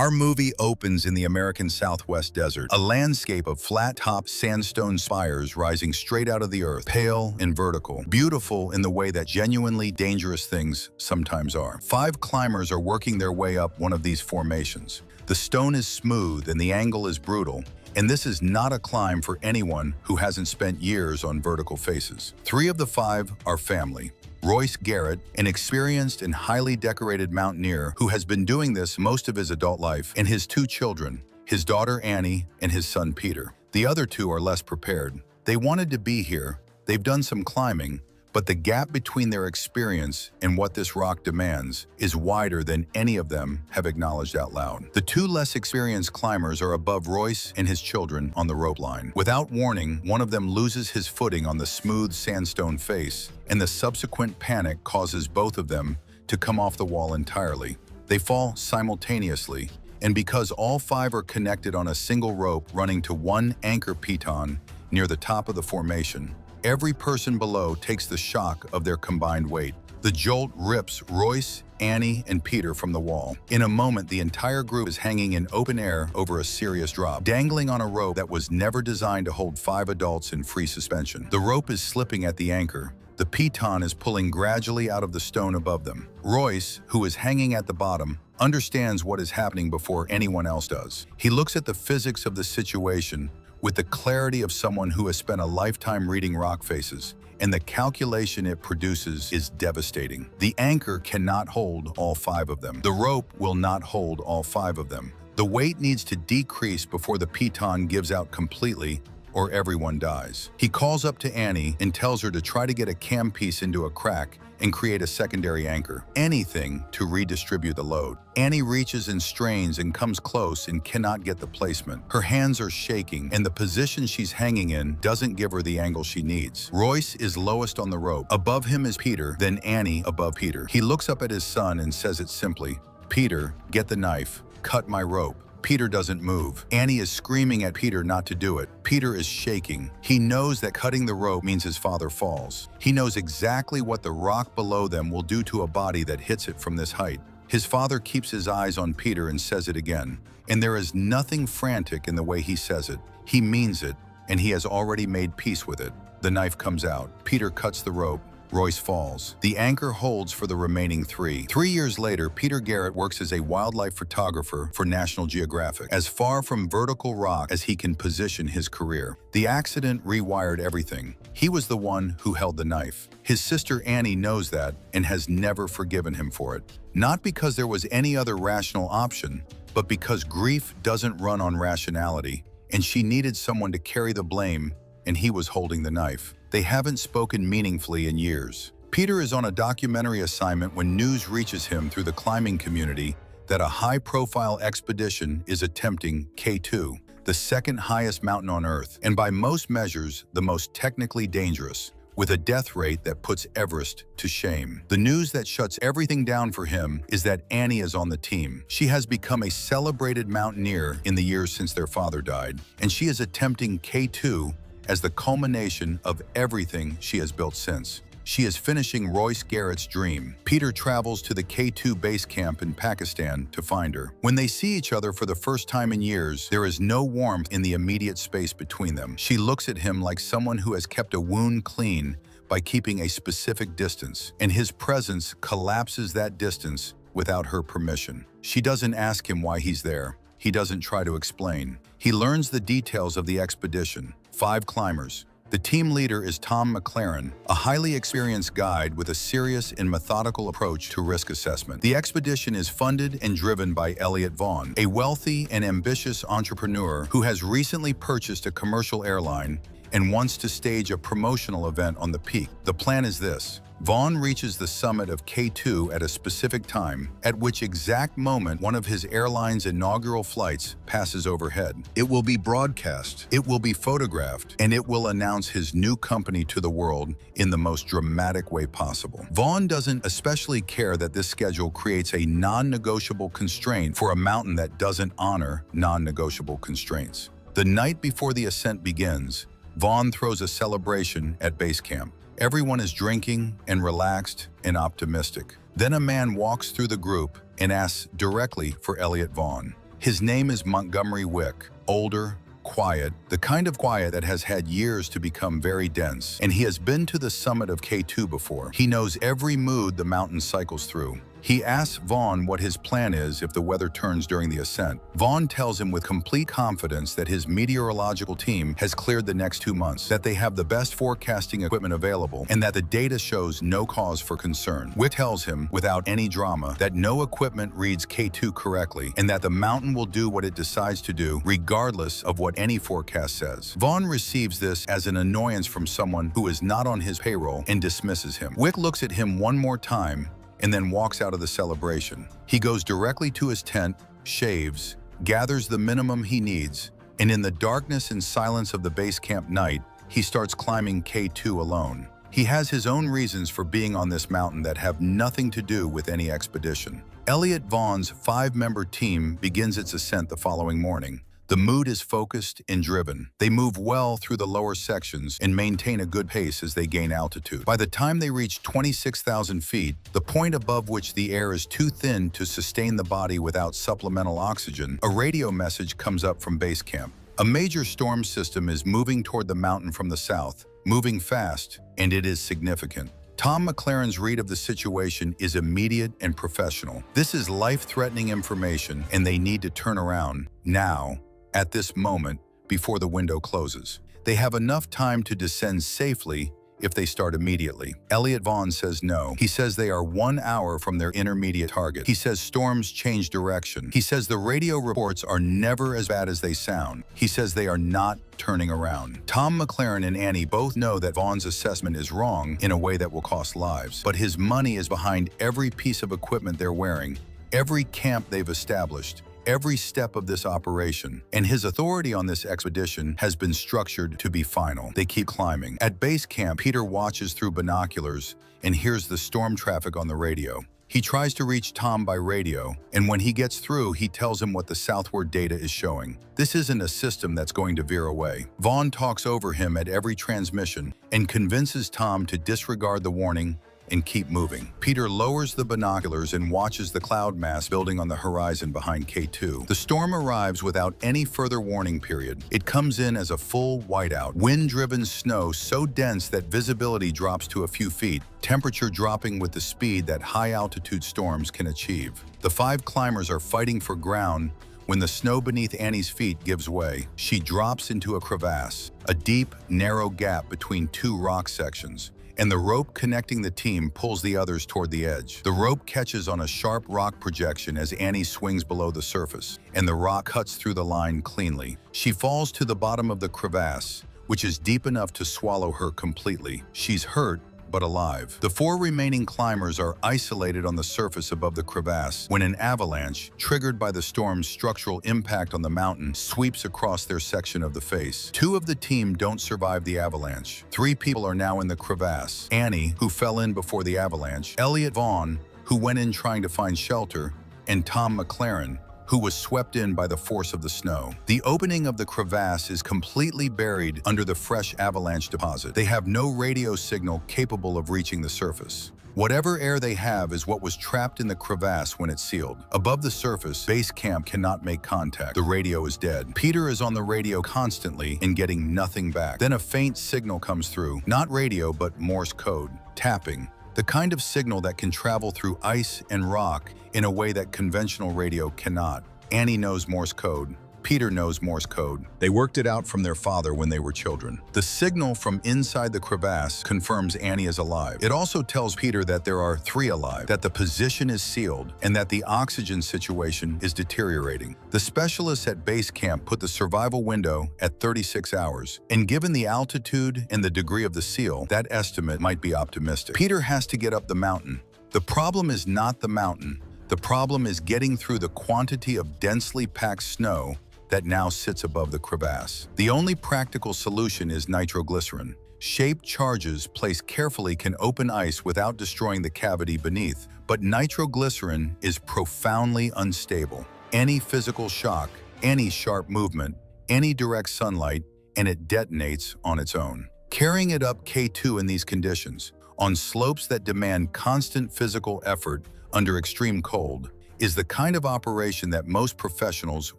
Our movie opens in the American Southwest desert, a landscape of flat-topped sandstone spires rising straight out of the earth, pale and vertical, beautiful in the way that genuinely dangerous things sometimes are. 5 climbers are working their way up one of these formations. The stone is smooth and the angle is brutal, and this is not a climb for anyone who hasn't spent years on vertical faces. 3 of the 5 are family. Royce Garrett, an experienced and highly decorated mountaineer who has been doing this most of his adult life, and his 2 children, his daughter Annie and his son Peter. The other 2 are less prepared. They wanted to be here, they've done some climbing, but the gap between their experience and what this rock demands is wider than any of them have acknowledged out loud. The 2 less experienced climbers are above Royce and his children on the rope line. Without warning, one of them loses his footing on the smooth sandstone face, and the subsequent panic causes both of them to come off the wall entirely. They fall simultaneously, and because all 5 are connected on a single rope running to one anchor piton near the top of the formation, every person below takes the shock of their combined weight. The jolt rips Royce, Annie, and Peter from the wall. In a moment, the entire group is hanging in open air over a serious drop, dangling on a rope that was never designed to hold 5 adults in free suspension. The rope is slipping at the anchor. The piton is pulling gradually out of the stone above them. Royce, who is hanging at the bottom, understands what is happening before anyone else does. He looks at the physics of the situation with the clarity of someone who has spent a lifetime reading rock faces, and the calculation it produces is devastating. The anchor cannot hold all 5 of them. The rope will not hold all 5 of them. The weight needs to decrease before the piton gives out completely, or everyone dies. He calls up to Annie and tells her to try to get a cam piece into a crack and create a secondary anchor. Anything to redistribute the load. Annie reaches and strains and comes close and cannot get the placement. Her hands are shaking, and the position she's hanging in doesn't give her the angle she needs. Royce is lowest on the rope. Above him is Peter, then Annie above Peter. He looks up at his son and says it simply, "Peter, get the knife, cut my rope." Peter doesn't move. Annie is screaming at Peter not to do it. Peter is shaking. He knows that cutting the rope means his father falls. He knows exactly what the rock below them will do to a body that hits it from this height. His father keeps his eyes on Peter and says it again. And there is nothing frantic in the way he says it. He means it, and he has already made peace with it. The knife comes out. Peter cuts the rope. Royce falls. The anchor holds for the remaining 3. 3 years later, Peter Garrett works as a wildlife photographer for National Geographic, as far from vertical rock as he can position his career. The accident rewired everything. He was the one who held the knife. His sister Annie knows that and has never forgiven him for it. Not because there was any other rational option, but because grief doesn't run on rationality, and she needed someone to carry the blame, and he was holding the knife. They haven't spoken meaningfully in years. Peter is on a documentary assignment when news reaches him through the climbing community that a high-profile expedition is attempting K2, the second highest mountain on Earth, and by most measures, the most technically dangerous, with a death rate that puts Everest to shame. The news that shuts everything down for him is that Annie is on the team. She has become a celebrated mountaineer in the years since their father died, and she is attempting K2 as the culmination of everything she has built since. She is finishing Royce Garrett's dream. Peter travels to the K2 base camp in Pakistan to find her. When they see each other for the first time in years, there is no warmth in the immediate space between them. She looks at him like someone who has kept a wound clean by keeping a specific distance, and his presence collapses that distance without her permission. She doesn't ask him why he's there. He doesn't try to explain. He learns the details of the expedition. 5 climbers. The team leader is Tom McLaren, a highly experienced guide with a serious and methodical approach to risk assessment. The expedition is funded and driven by Elliot Vaughn, a wealthy and ambitious entrepreneur who has recently purchased a commercial airline and wants to stage a promotional event on the peak. The plan is this. Vaughn reaches the summit of K2 at a specific time, at which exact moment one of his airline's inaugural flights passes overhead. It will be broadcast, it will be photographed, and it will announce his new company to the world in the most dramatic way possible. Vaughn doesn't especially care that this schedule creates a non-negotiable constraint for a mountain that doesn't honor non-negotiable constraints. The night before the ascent begins, Vaughn throws a celebration at base camp. Everyone is drinking and relaxed and optimistic. Then a man walks through the group and asks directly for Elliot Vaughn. His name is Montgomery Wick, older, quiet, the kind of quiet that has had years to become very dense. And he has been to the summit of K2 before. He knows every mood the mountain cycles through. He asks Vaughn what his plan is if the weather turns during the ascent. Vaughn tells him with complete confidence that his meteorological team has cleared the next 2 months, that they have the best forecasting equipment available, and that the data shows no cause for concern. Wick tells him, without any drama, that no equipment reads K2 correctly, and that the mountain will do what it decides to do, regardless of what any forecast says. Vaughn receives this as an annoyance from someone who is not on his payroll and dismisses him. Wick looks at him one more time and then walks out of the celebration. He goes directly to his tent, shaves, gathers the minimum he needs, and in the darkness and silence of the base camp night, he starts climbing K2 alone. He has his own reasons for being on this mountain that have nothing to do with any expedition. Elliot Vaughn's 5-member team begins its ascent the following morning. The mood is focused and driven. They move well through the lower sections and maintain a good pace as they gain altitude. By the time they reach 26,000 feet, the point above which the air is too thin to sustain the body without supplemental oxygen, a radio message comes up from base camp. A major storm system is moving toward the mountain from the south, moving fast, and it is significant. Tom McLaren's read of the situation is immediate and professional. This is life-threatening information, and they need to turn around now, at this moment, before the window closes. They have enough time to descend safely if they start immediately. Elliot Vaughn says no. He says they are 1 hour from their intermediate target. He says storms change direction. He says the radio reports are never as bad as they sound. He says they are not turning around. Tom McLaren and Annie both know that Vaughn's assessment is wrong in a way that will cost lives, but his money is behind every piece of equipment they're wearing, every camp they've established, every step of this operation, and his authority on this expedition has been structured to be final. They keep climbing. At base camp, Peter watches through binoculars and hears the storm traffic on the radio. He tries to reach Tom by radio, and when he gets through, he tells him what the southward data is showing. This isn't a system that's going to veer away. Vaughn talks over him at every transmission and convinces Tom to disregard the warning and keep moving. Peter lowers the binoculars and watches the cloud mass building on the horizon behind K2. The storm arrives without any further warning period. It comes in as a full whiteout, wind-driven snow so dense that visibility drops to a few feet, temperature dropping with the speed that high-altitude storms can achieve. The 5 climbers are fighting for ground when the snow beneath Annie's feet gives way. She drops into a crevasse, a deep, narrow gap between 2 rock sections, and the rope connecting the team pulls the others toward the edge. The rope catches on a sharp rock projection as Annie swings below the surface, and the rock cuts through the line cleanly. She falls to the bottom of the crevasse, which is deep enough to swallow her completely. She's hurt, but alive. The 4 remaining climbers are isolated on the surface above the crevasse when an avalanche, triggered by the storm's structural impact on the mountain, sweeps across their section of the face. 2 of the team don't survive the avalanche. 3 people are now in the crevasse. Annie, who fell in before the avalanche, Elliot Vaughn, who went in trying to find shelter, and Tom McLaren, who was swept in by the force of the snow. The opening of the crevasse is completely buried under the fresh avalanche deposit. They have no radio signal capable of reaching the surface. Whatever air they have is what was trapped in the crevasse when it sealed. Above the surface, base camp cannot make contact. The radio is dead. Peter is on the radio constantly and getting nothing back. Then a faint signal comes through. Not radio, but Morse code. Tapping. The kind of signal that can travel through ice and rock in a way that conventional radio cannot. Annie knows Morse code. Peter knows Morse code. They worked it out from their father when they were children. The signal from inside the crevasse confirms Annie is alive. It also tells Peter that there are 3 alive, that the position is sealed, and that the oxygen situation is deteriorating. The specialists at base camp put the survival window at 36 hours, and given the altitude and the degree of the seal, that estimate might be optimistic. Peter has to get up the mountain. The problem is not the mountain. The problem is getting through the quantity of densely packed snow that now sits above the crevasse. The only practical solution is nitroglycerin. Shaped charges placed carefully can open ice without destroying the cavity beneath, but nitroglycerin is profoundly unstable. Any physical shock, any sharp movement, any direct sunlight, and it detonates on its own. Carrying it up K2 in these conditions, on slopes that demand constant physical effort under extreme cold, is the kind of operation that most professionals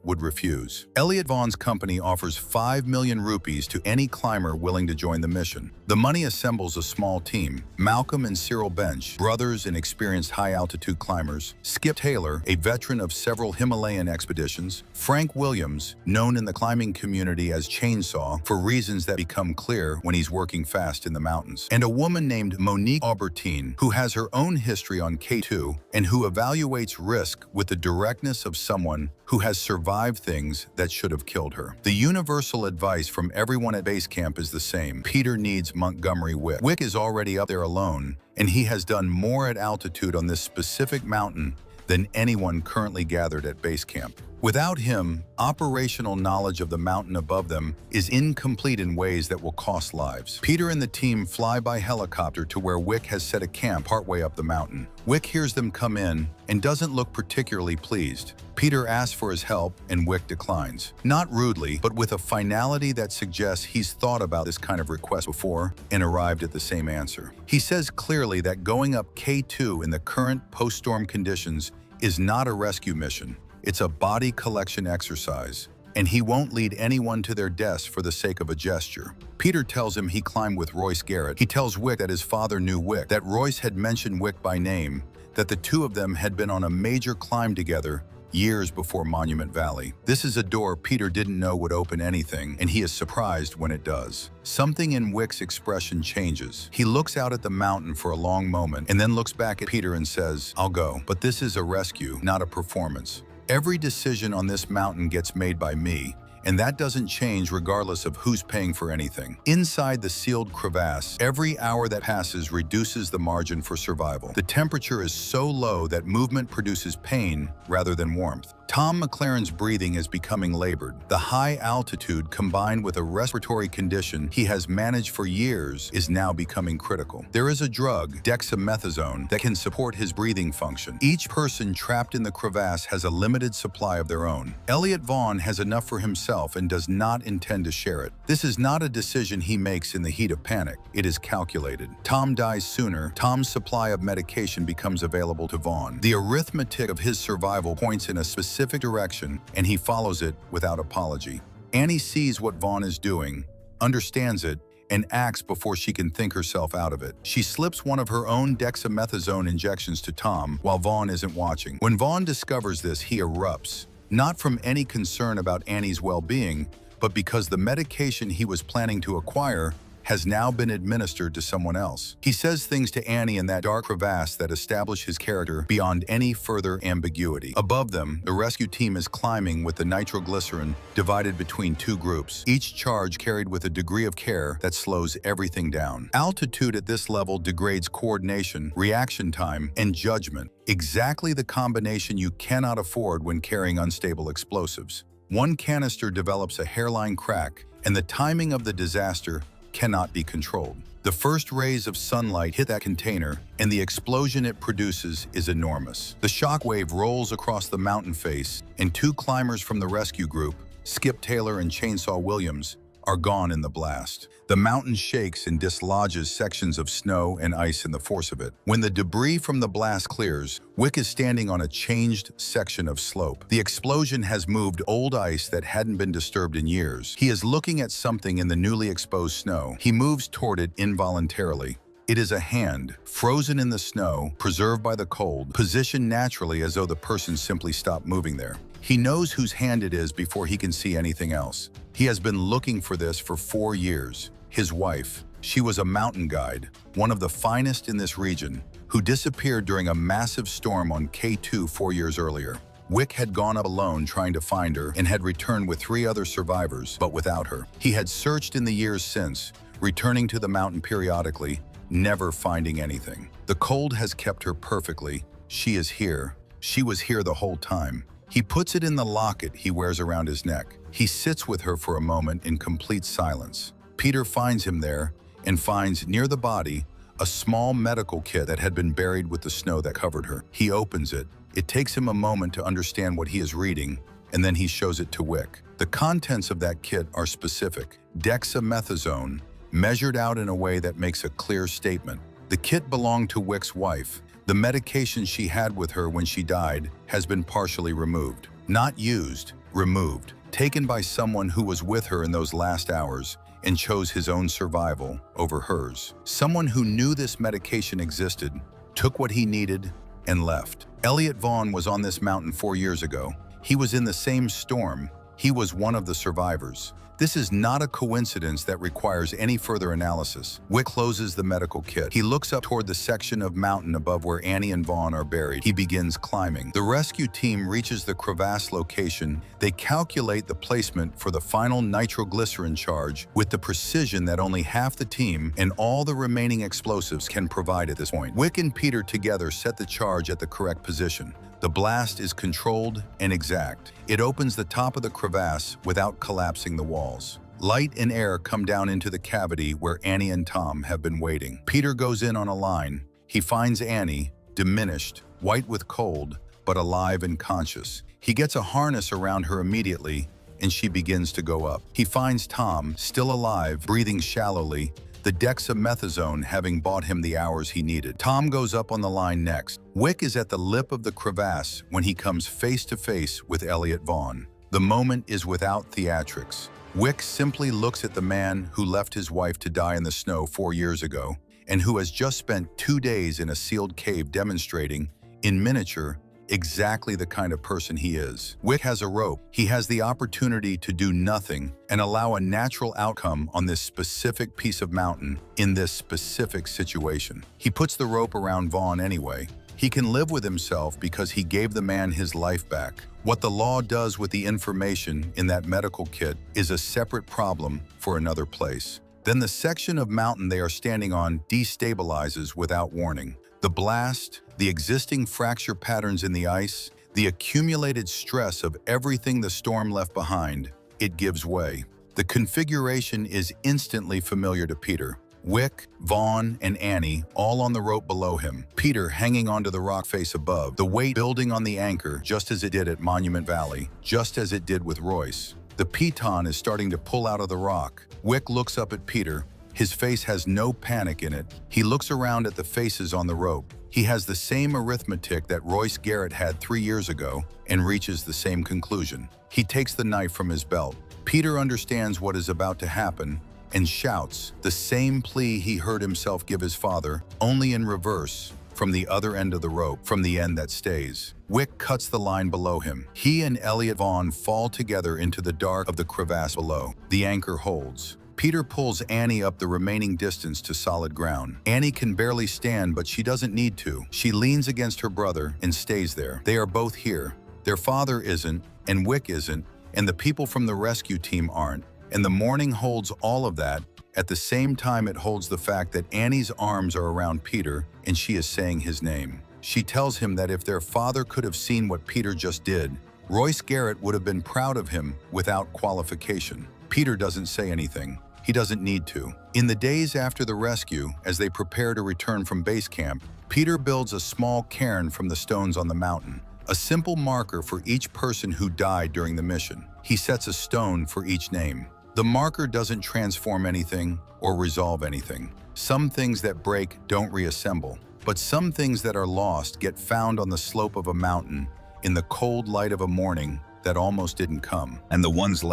would refuse. Elliot Vaughn's company offers 5 million rupees to any climber willing to join the mission. The money assembles a small team: Malcolm and Cyril Bench, brothers and experienced high-altitude climbers; Skip Taylor, a veteran of several Himalayan expeditions; Frank Williams, known in the climbing community as Chainsaw for reasons that become clear when he's working fast in the mountains; and a woman named Monique Aubertine, who has her own history on K2 and who evaluates risk with the directness of someone who has survived things that should have killed her. The universal advice from everyone at base camp is the same: Peter needs Montgomery Wick. Wick is already up there alone, and he has done more at altitude on this specific mountain than anyone currently gathered at base camp. Without him, operational knowledge of the mountain above them is incomplete in ways that will cost lives. Peter and the team fly by helicopter to where Wick has set a camp partway up the mountain. Wick hears them come in and doesn't look particularly pleased. Peter asks for his help and Wick declines. Not rudely, but with a finality that suggests he's thought about this kind of request before and arrived at the same answer. He says clearly that going up K2 in the current post-storm conditions is not a rescue mission. It's a body collection exercise, and he won't lead anyone to their deaths for the sake of a gesture. Peter tells him he climbed with Royce Garrett. He tells Wick that his father knew Wick, that Royce had mentioned Wick by name, that the two of them had been on a major climb together years before Monument Valley. This is a door Peter didn't know would open anything, and he is surprised when it does. Something in Wick's expression changes. He looks out at the mountain for a long moment and then looks back at Peter and says, "I'll go, but this is a rescue, not a performance. Every decision on this mountain gets made by me, and that doesn't change regardless of who's paying for anything." Inside the sealed crevasse, every hour that passes reduces the margin for survival. The temperature is so low that movement produces pain rather than warmth. Tom McLaren's breathing is becoming labored. The high altitude, combined with a respiratory condition he has managed for years, is now becoming critical. There is a drug, dexamethasone, that can support his breathing function. Each person trapped in the crevasse has a limited supply of their own. Elliot Vaughn has enough for himself and does not intend to share it. This is not a decision he makes in the heat of panic. It is calculated. Tom dies sooner. Tom's supply of medication becomes available to Vaughn. The arithmetic of his survival points in a specific direction, and he follows it without apology. Annie sees what Vaughn is doing, understands it, and acts before she can think herself out of it. She slips one of her own dexamethasone injections to Tom while Vaughn isn't watching. When Vaughn discovers this, he erupts, not from any concern about Annie's well-being, but because the medication he was planning to acquire has now been administered to someone else. He says things to Annie in that dark crevasse that establish his character beyond any further ambiguity. Above them, the rescue team is climbing with the nitroglycerin divided between two groups, each charge carried with a degree of care that slows everything down. Altitude at this level degrades coordination, reaction time, and judgment, exactly the combination you cannot afford when carrying unstable explosives. One canister develops a hairline crack, and the timing of the disaster cannot be controlled. The first rays of sunlight hit that container, and the explosion it produces is enormous. The shockwave rolls across the mountain face, and two climbers from the rescue group, Skip Taylor and Chainsaw Williams, are gone in the blast. The mountain shakes and dislodges sections of snow and ice in the force of it. When the debris from the blast clears, Wick is standing on a changed section of slope. The explosion has moved old ice that hadn't been disturbed in years. He is looking at something in the newly exposed snow. He moves toward it involuntarily. It is a hand, frozen in the snow, preserved by the cold, positioned naturally as though the person simply stopped moving there. He knows whose hand it is before he can see anything else. He has been looking for this for 4 years. His wife, she was a mountain guide, one of the finest in this region, who disappeared during a massive storm on K2 4 years earlier. Wick had gone up alone trying to find her and had returned with 3 other survivors, but without her. He had searched in the years since, returning to the mountain periodically, never finding anything. The cold has kept her perfectly. She is here. She was here the whole time. He puts it in the locket he wears around his neck. He sits with her for a moment in complete silence. Peter finds him there and finds near the body a small medical kit that had been buried with the snow that covered her. He opens it. It takes him a moment to understand what he is reading, and then he shows it to Wick. The contents of that kit are specific: dexamethasone, measured out in a way that makes a clear statement. The kit belonged to Wick's wife. The medication she had with her when she died has been partially removed. Not used, removed. Taken by someone who was with her in those last hours and chose his own survival over hers. Someone who knew this medication existed, took what he needed, and left. Elliot Vaughn was on this mountain 4 years ago. He was in the same storm. He was one of the survivors. This is not a coincidence that requires any further analysis. Wick closes the medical kit. He looks up toward the section of mountain above where Annie and Vaughn are buried. He begins climbing. The rescue team reaches the crevasse location. They calculate the placement for the final nitroglycerin charge with the precision that only half the team and all the remaining explosives can provide at this point. Wick and Peter together set the charge at the correct position. The blast is controlled and exact. It opens the top of the crevasse without collapsing the walls. Light and air come down into the cavity where Annie and Tom have been waiting. Peter goes in on a line. He finds Annie, diminished, white with cold, but alive and conscious. He gets a harness around her immediately, and she begins to go up. He finds Tom, still alive, breathing shallowly, the dexamethasone having bought him the hours he needed. Tom goes up on the line next. Wick is at the lip of the crevasse when he comes face to face with Elliot Vaughn. The moment is without theatrics. Wick simply looks at the man who left his wife to die in the snow 4 years ago and who has just spent 2 days in a sealed cave demonstrating, in miniature, exactly the kind of person he is. Wick has a rope. He has the opportunity to do nothing and allow a natural outcome on this specific piece of mountain in this specific situation. He puts the rope around Vaughn anyway. He can live with himself because he gave the man his life back. What the law does with the information in that medical kit is a separate problem for another place. Then the section of mountain they are standing on destabilizes without warning. The blast, the existing fracture patterns in the ice, the accumulated stress of everything the storm left behind, it gives way. The configuration is instantly familiar to Peter. Wick, Vaughn, and Annie all on the rope below him. Peter hanging onto the rock face above, the weight building on the anchor just as it did at Monument Valley, just as it did with Royce. The piton is starting to pull out of the rock. Wick looks up at Peter. His face has no panic in it. He looks around at the faces on the rope. He has the same arithmetic that Royce Garrett had 3 years ago and reaches the same conclusion. He takes the knife from his belt. Peter understands what is about to happen and shouts the same plea he heard himself give his father, only in reverse, from the other end of the rope, from the end that stays. Wick cuts the line below him. He and Elliot Vaughn fall together into the dark of the crevasse below. The anchor holds. Peter pulls Annie up the remaining distance to solid ground. Annie can barely stand, but she doesn't need to. She leans against her brother and stays there. They are both here. Their father isn't, and Wick isn't, and the people from the rescue team aren't. And the morning holds all of that. At the same time, it holds the fact that Annie's arms are around Peter, and she is saying his name. She tells him that if their father could have seen what Peter just did, Royce Garrett would have been proud of him without qualification. Peter doesn't say anything. He doesn't need to. In the days after the rescue, as they prepare to return from base camp, Peter builds a small cairn from the stones on the mountain, a simple marker for each person who died during the mission. He sets a stone for each name. The marker doesn't transform anything or resolve anything. Some things that break don't reassemble, but some things that are lost get found on the slope of a mountain in the cold light of a morning that almost didn't come. And the ones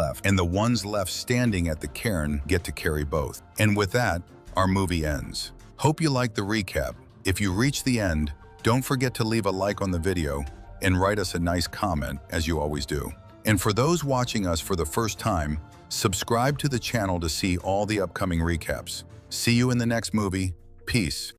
left standing at the cairn get to carry both. And with that, our movie ends. Hope you liked the recap. If you reach the end, don't forget to leave a like on the video and write us a nice comment, as you always do. And for those watching us for the first time, subscribe to the channel to see all the upcoming recaps. See you in the next movie. Peace.